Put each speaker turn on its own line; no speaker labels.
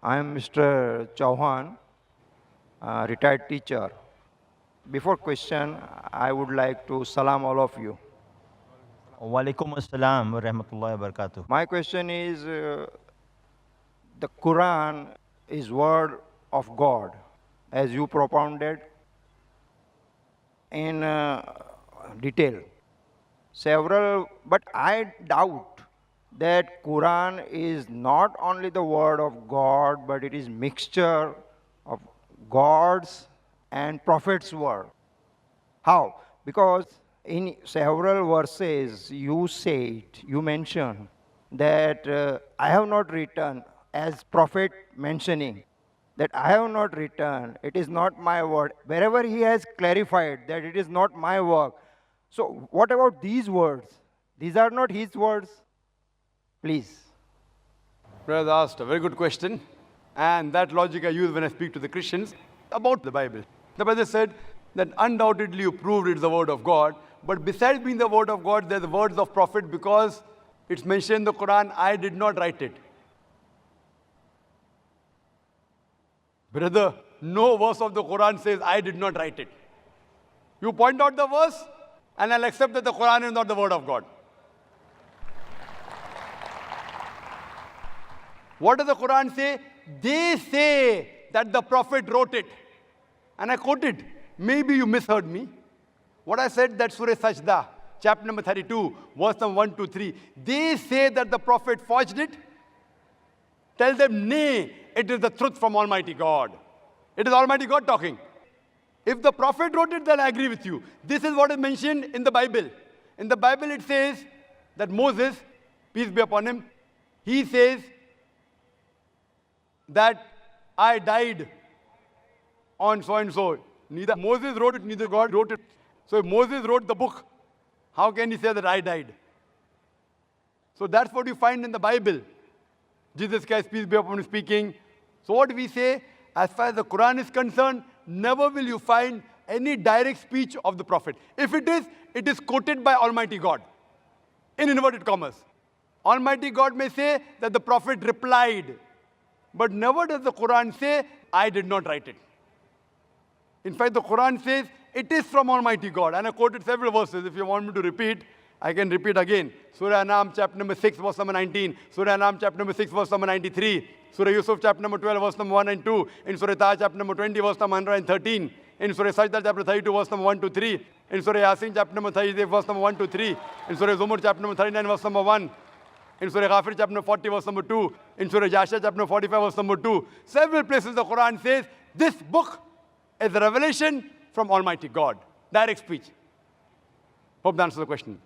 I am Mr. Chauhan, retired teacher. Before question, I would like to salam all of you.
Walaikum assalam wa rahmatullahi wa barakatuh.
My question is, the Quran is word of God, as you propounded in detail. But I doubt that Quran is not only the word of God, but it is mixture of God's and Prophet's word. How? Because in several verses you mention that I have not written, as Prophet mentioning, that I have not written, it is not my word. Wherever he has clarified that it is not my work. So what about these words? These are not his words. Please.
Brother asked a very good question, and that logic I use when I speak to the Christians about the Bible. The brother said that undoubtedly you proved it's the word of God, but besides being the word of God, there's the words of Prophet because it's mentioned in the Quran, I did not write it. Brother, no verse of the Quran says, I did not write it. You point out the verse, and I'll accept that the Quran is not the word of God. What does the Quran say? They say that the Prophet wrote it. And I quoted. Maybe you misheard me. What I said, that Surah Sajda, chapter number 32, verse number 1 to 3. They say that the Prophet forged it. Tell them, nay, it is the truth from Almighty God. It is Almighty God talking. If the Prophet wrote it, then I agree with you. This is what is mentioned in the Bible. In the Bible, it says that Moses, peace be upon him, he says that I died on so and so. Neither Moses wrote it, neither God wrote it. So if Moses wrote the book, how can he say that I died? So that's what you find in the Bible. Jesus Christ, peace be upon him, speaking. So what we say, as far as the Quran is concerned, never will you find any direct speech of the Prophet. If it is quoted by Almighty God, in inverted commas. Almighty God may say that the Prophet replied, but never does the Quran say, I did not write it. In fact, the Quran says, it is from Almighty God. And I quoted several verses. If you want me to repeat, I can repeat again. Surah Anam, chapter number 6, verse number 19. Surah Anam, chapter number 6, verse number 93. Surah Yusuf, chapter number 12, verse number 1 and 2. In Surah Taha, chapter number 20, verse number 113. In Surah Sajda, chapter 32, verse number 1 to 3. In Surah Yasin, chapter number 38, verse number 1 to 3. In Surah Zumur, chapter number 39, verse number 1. In Surah Ghafir, chapter number 40, verse number 2. In Surah Jasha, chapter number 45, verse number 2. Several places the Quran says, this book is a revelation from Almighty God. Direct speech. Hope that answers the question.